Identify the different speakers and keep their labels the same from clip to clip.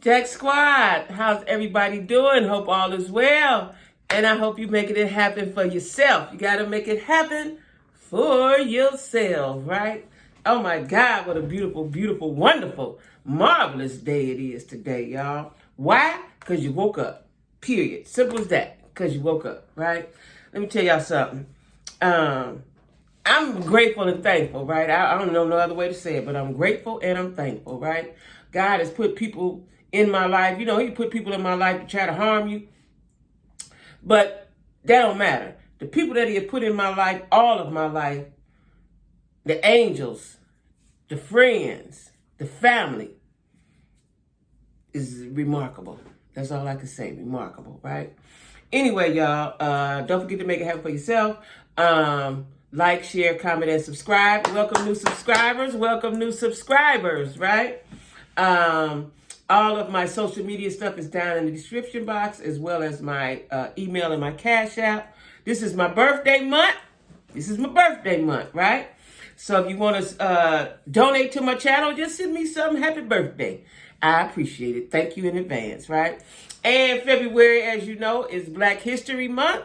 Speaker 1: Tech Squad, how's everybody doing? Hope all is well. And I hope you're making it happen for yourself. You got to make it happen for yourself, right? Oh my God, what a beautiful, beautiful, wonderful, marvelous day it is today, y'all. Why? Because you woke up, period. Simple as that, because you woke up, right? Let me tell y'all something. I'm grateful and thankful, right? I don't know no other way to say it, but I'm grateful and I'm thankful, right? God has put people in my life. You know, he put people in my life to try to harm you. But that don't matter. The people that he had put in my life, all of my life, the angels, the friends, the family, is remarkable. That's all I can say, remarkable, right? Anyway, y'all, don't forget to make it happen for yourself. Like, share, comment, and subscribe. Welcome new subscribers. Welcome new subscribers, right? All of my social media stuff is down in the description box, as well as my email and my Cash App. This is my birthday month. This is my birthday month, right? So if you want to donate to my channel, just send me some happy birthday. I appreciate it. Thank you in advance, right? And February, as you know, is Black History Month.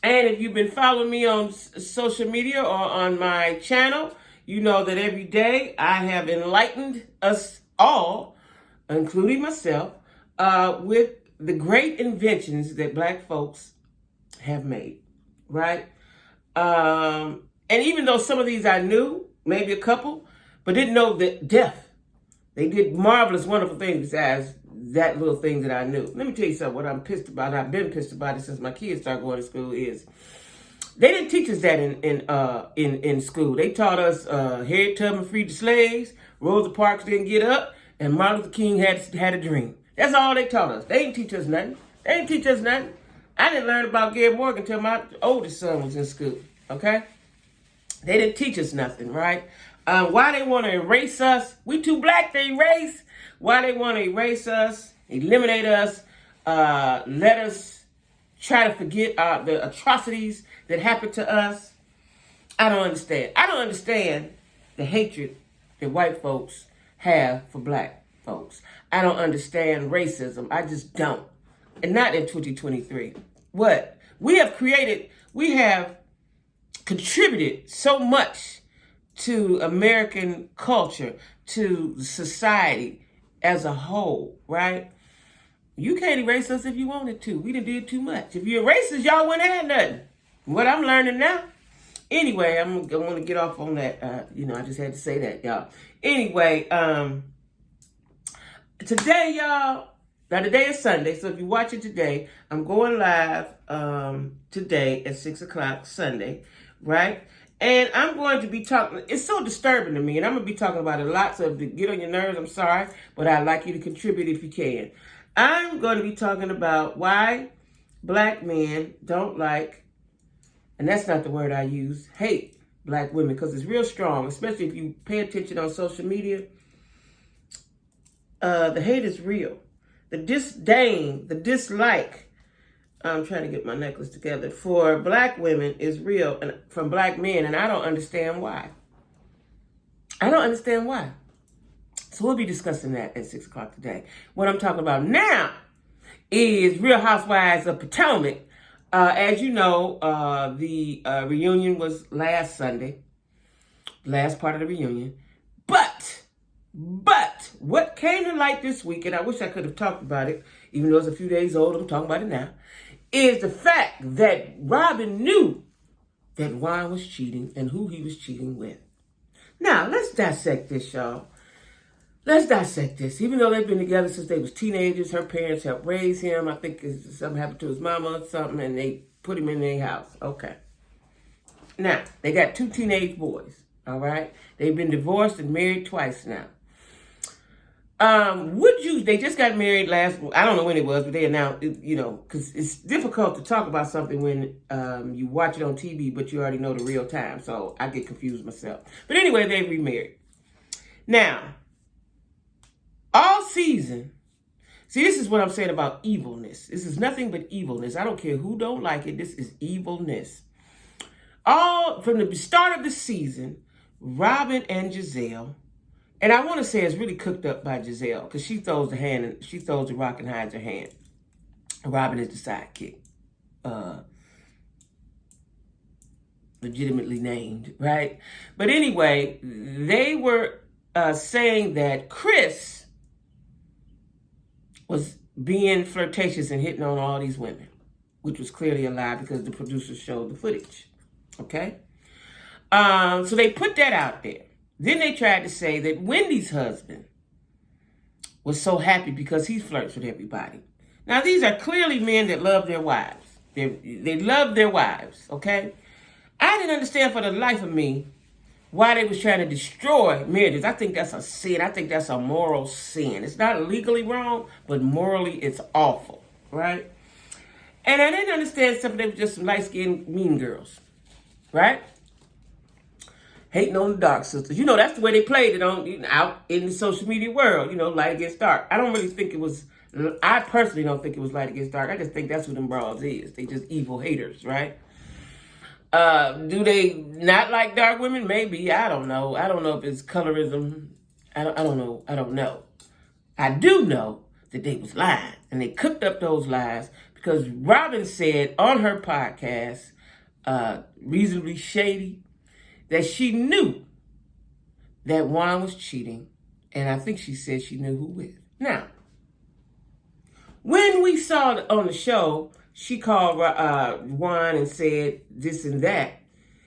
Speaker 1: And if you've been following me on social media or on my channel, you know that every day I have enlightened us all, including myself, with the great inventions that Black folks have made, right? And even though some of these I knew, maybe a couple, but didn't know the depth. They did marvelous, wonderful things as that little thing that I knew. Let me tell you something, what I'm pissed about, I've been pissed about it since my kids started going to school, is they didn't teach us that in school. They taught us Harriet Tubman freed the slaves, Rosa Parks didn't get up, and Martin Luther King had a dream. That's all they taught us. They didn't teach us nothing. They didn't teach us nothing. I didn't learn about Gary Morgan until my oldest son was in school, okay? They didn't teach us nothing, right? Why they want to erase us? We too black to erase. Why they want to erase us, eliminate us, let us try to forget the atrocities that happened to us? I don't understand. I don't understand the hatred that white folks have for Black folks. I don't understand racism. I just don't. And not in 2023. What? We have contributed so much to American culture, to society as a whole, right? You can't erase us if you wanted to. We done did too much. If you erase us, y'all wouldn't have nothing. What I'm learning now. Anyway, I'm going to get off on that. I just had to say that, y'all. Anyway, today, y'all, now today is Sunday, so if you watch it today, I'm going live today at 6 o'clock Sunday, right? And I'm going to be talking, it's so disturbing to me, and I'm going to be talking about it a lot, so if it get on your nerves, I'm sorry, but I'd like you to contribute if you can. I'm going to be talking about why Black men don't like, and that's not the word I use, hate Black women, because it's real strong, especially if you pay attention on social media. The hate is real. The disdain, the dislike, I'm trying to get my necklace together, for Black women is real, and from Black men, and I don't understand why. I don't understand why. So we'll be discussing that at 6 o'clock today. What I'm talking about now is Real Housewives of Potomac. As you know, the reunion was last Sunday, last part of the reunion. But what came to light this week, and I wish I could have talked about it, even though it's a few days old, I'm talking about it now, is the fact that Robyn knew that Juan was cheating and who he was cheating with. Now, let's dissect this, y'all. Let's dissect this. Even though they've been together since they was teenagers, her parents helped raise him. I think something happened to his mama or something, and they put him in their house. Okay. Now, they got 2 teenage boys, all right? They've been divorced and married twice now. They just got married I don't know when it was, but they announced, because it's difficult to talk about something when you watch it on TV, but you already know the real time, so I get confused myself. But anyway, they remarried. Now, all season, see, this is what I'm saying about evilness. This is nothing but evilness. I don't care who don't like it. This is evilness. From the start of the season, Robyn and Giselle And I want to say it's really cooked up by Giselle because she throws the rock and hides her hand. Robyn is the sidekick. Legitimately named, right? But anyway, they were saying that Chris was being flirtatious and hitting on all these women, which was clearly a lie because the producers showed the footage, okay? So they put that out there. Then they tried to say that Wendy's husband was so happy because he flirts with everybody. Now, these are clearly men that love their wives. They love their wives, okay? I didn't understand for the life of me why they was trying to destroy marriages. I think that's a sin. I think that's a moral sin. It's not legally wrong, but morally it's awful, right? And I didn't understand some of them just some light-skinned mean girls, right? Hating on the dark sisters. You know, that's the way they played it out in the social media world, light against dark. I personally don't think it was light against dark. I just think that's what them bras is. They just evil haters, right? Do they not like dark women? Maybe. I don't know. I don't know if it's colorism. I don't know. I don't know. I do know that they was lying. And they cooked up those lies because Robyn said on her podcast, Reasonably Shady, that she knew that Juan was cheating. And I think she said she knew who with. Now, when we saw on the show, she called Juan and said this and that.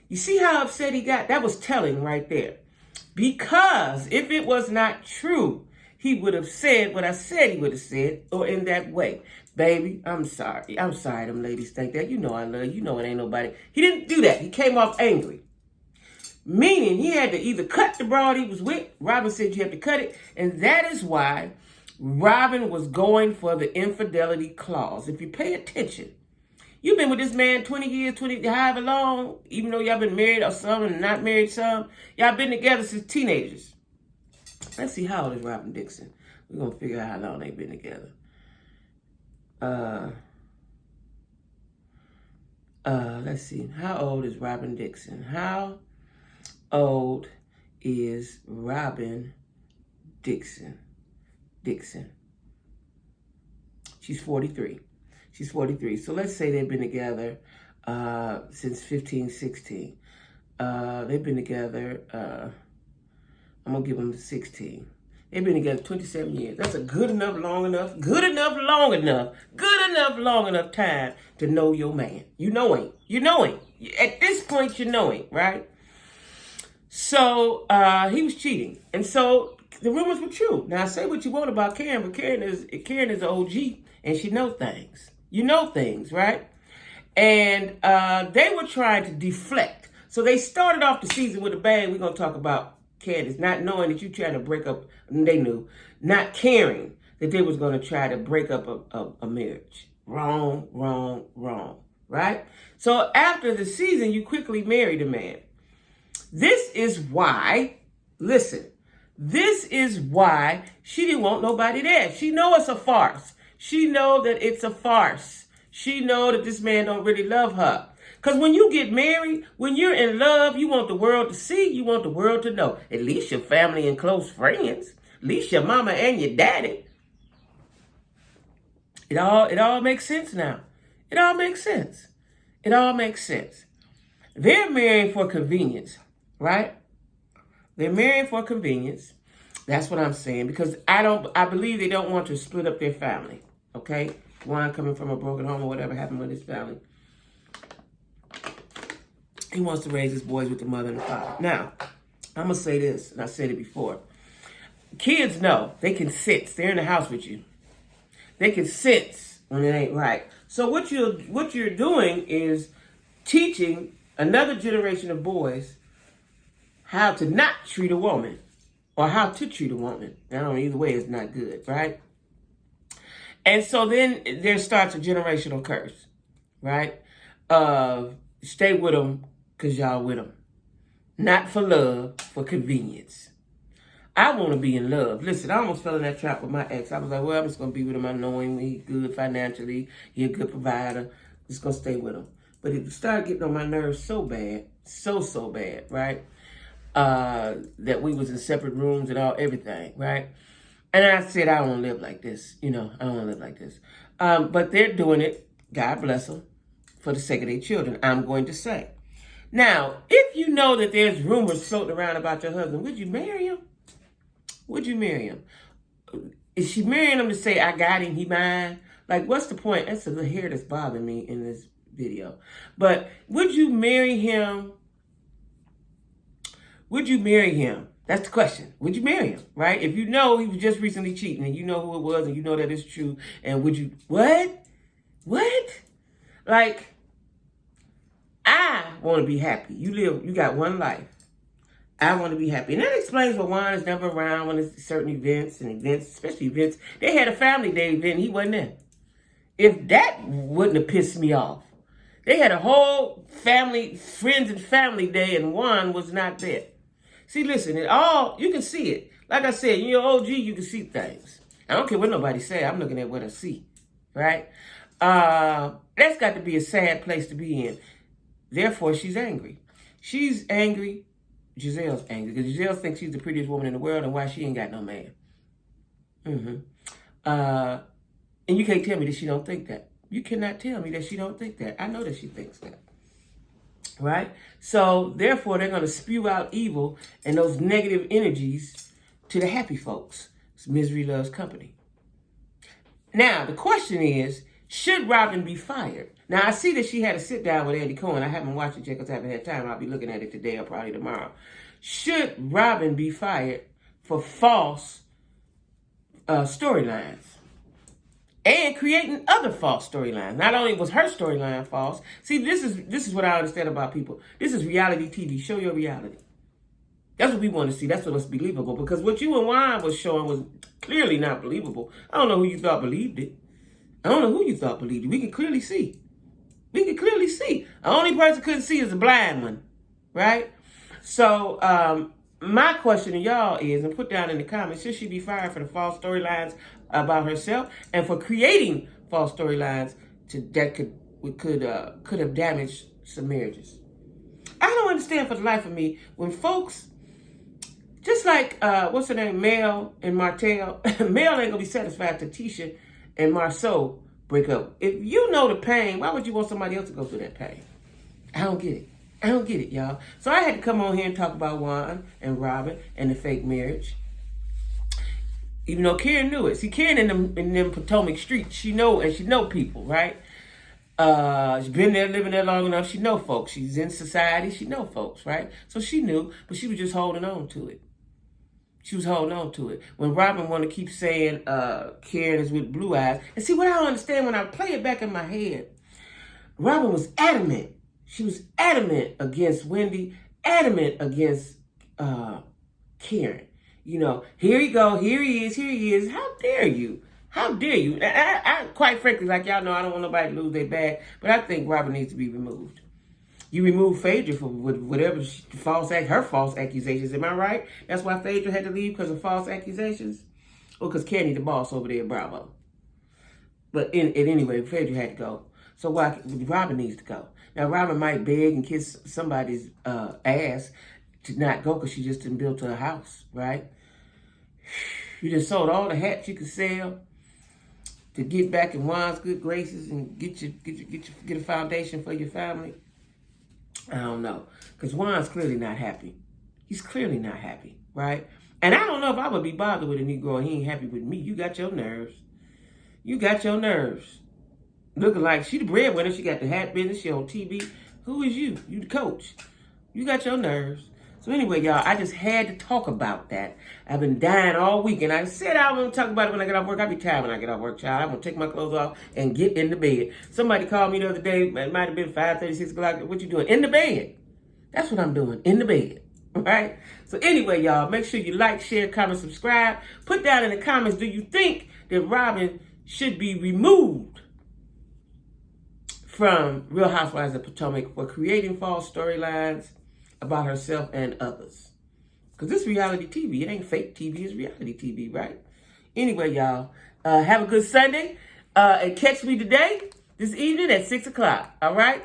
Speaker 1: You see how upset he got? That was telling right there. Because if it was not true, he would have said what I said he would have said, or in that way. Baby, I'm sorry. I'm sorry them ladies think that. You know I love you. You know it ain't nobody. He didn't do that. He came off angry. Meaning he had to either cut the broad he was with. Robyn said you have to cut it. And that is why Robyn was going for the infidelity clause. If you pay attention, you've been with this man 20 years, however long, even though y'all been married or some and not married some. Y'all been together since teenagers. Let's see, how old is Robyn Dixon? We're going to figure out how long they've been together. Let's see. How old is Robyn Dixon? How old is Robyn Dixon? She's 43. She's 43. So let's say they've been together since 15, 16. They've been together, I'm going to give them 16. They've been together 27 years. That's a good enough, long enough time to know your man. You know him. At this point, you know him, right? So he was cheating. And so the rumors were true. Now, say what you want about Karen, but Karen is an OG, and she knows things. You know things, right? And they were trying to deflect. So they started off the season with a bang. We're going to talk about Candace, not knowing that you're trying to break up. They knew. Not caring that they was going to try to break up a marriage. Wrong, right? So after the season, you quickly married a man. This is why, listen, this is why she didn't want nobody there. She know it's a farce. She know that it's a farce. She know that this man don't really love her. Because when you get married, when you're in love, you want the world to see, you want the world to know. At least your family and close friends. At least your mama and your daddy. It all makes sense now. It all makes sense. They're marrying for convenience, right? They're marrying for convenience. That's what I'm saying. Because I believe they don't want to split up their family. Okay? Juan coming from a broken home or whatever happened with his family. He wants to raise his boys with the mother and the father. Now, I'm going to say this, and I said it before. Kids know. They can sense. They're in the house with you. They can sense when it ain't right. So what you're doing is teaching another generation of boys how to not treat a woman or how to treat a woman. I don't know, either way it's not good, right? And so then there starts a generational curse, right? Stay with them because y'all with them. Not for love, for convenience. I want to be in love. Listen, I almost fell in that trap with my ex. I was like, well, I'm just going to be with him. I know him. He's good financially. He's a good provider. Just going to stay with him. But it started getting on my nerves so bad. So bad, right? that we was in separate rooms and everything, right? And I said, I don't want to live like this. I don't want to live like this. But they're doing it, God bless them, for the sake of their children, I'm going to say. Now, if you know that there's rumors floating around about your husband, would you marry him? Would you marry him? Is she marrying him to say, I got him, he mine? Like, what's the point? That's the hair that's bothering me in this video. But would you marry him? Would you marry him? That's the question. Would you marry him, right? If you know he was just recently cheating and you know who it was and you know that it's true, and would you, what? Like, I want to be happy. You got one life. I want to be happy. And that explains why Juan is never around when it's certain events, especially events. They had a family day event and he wasn't there. If that wouldn't have pissed me off. They had a whole family, friends and family day and Juan was not there. See, listen, you can see it. Like I said, you're OG, you can see things. I don't care what nobody say. I'm looking at what I see, right? That's got to be a sad place to be in. Therefore, she's angry. She's angry. Giselle's angry because Giselle thinks she's the prettiest woman in the world and why she ain't got no man. And you can't tell me that she don't think that. You cannot tell me that she don't think that. I know that she thinks that. Right? So, therefore, they're going to spew out evil and those negative energies to the happy folks. Misery loves company. Now, the question is, should Robyn be fired? Now, I see that she had a sit down with Andy Cohen. I haven't watched it yet because I haven't had time. I'll be looking at it today or probably tomorrow. Should Robyn be fired for false storylines and creating other false storylines? Not only was her storyline false. See, this is what I understand about people. This is reality TV. Show your reality. That's what we want to see. That's what's believable. Because what you and Juan was showing was clearly not believable. I don't know who you thought believed it. I don't know who you thought believed it. We can clearly see. We can clearly see. The only person couldn't see is the blind one, right? So my question to y'all is, and put down in the comments, should she be fired for the false storylines about herself and for creating false storylines that could have damaged some marriages? I don't understand for the life of me when folks, just like what's her name, Mel and Martell, Mel ain't gonna be satisfied till Tisha and Marceau break up. If you know the pain, why would you want somebody else to go through that pain? I don't get it. I don't get it, y'all. So I had to come on here and talk about Juan and Robyn and the fake marriage. Even though Karen knew it. See, Karen in them Potomac streets, she know people, right? She's been there, living there long enough. She know folks. She's in society. She know folks, right? So she knew, but she was just holding on to it. She was holding on to it. When Robyn wanted to keep saying Karen is with blue eyes. And see, what I don't understand when I play it back in my head, Robyn was adamant. She was adamant against Wendy, adamant against Karen. You know, here he go, here he is. How dare you? How dare you? I quite frankly, like y'all know, I don't want nobody to lose their bag, but I think Robyn needs to be removed. You remove Phaedra for whatever her false accusations. Am I right? That's why Phaedra had to leave, because of false accusations? Or because Kenny the boss over there at Bravo. But anyway, Phaedra had to go. So Robyn needs to go. Now, Robyn might beg and kiss somebody's ass to not go because she just didn't build her house, right? You just sold all the hats you could sell to get back in Juan's good graces and get a foundation for your family. I don't know. Because Juan's clearly not happy. He's clearly not happy, right? And I don't know if I would be bothered with a Negro and he ain't happy with me. You got your nerves. You got your nerves. Looking like she the breadwinner. She got the hat business. She on TV. Who is you? You the coach. You got your nerves. So anyway, y'all, I just had to talk about that. I've been dying all week, and I said I won't talk about it when I get off work. I be tired when I get off work, child. I'm going to take my clothes off and get in the bed. Somebody called me the other day. It might have been 5:30, 6 o'clock. What you doing? In the bed. That's what I'm doing. In the bed. All right? So anyway, y'all, make sure you like, share, comment, subscribe. Put down in the comments, do you think that Robyn should be removed from Real Housewives of Potomac for creating false storylines about herself and others? Because this is reality TV. It ain't fake TV. It's reality TV, right? Anyway, y'all, have a good Sunday. And catch me this evening at 6 o'clock. All right?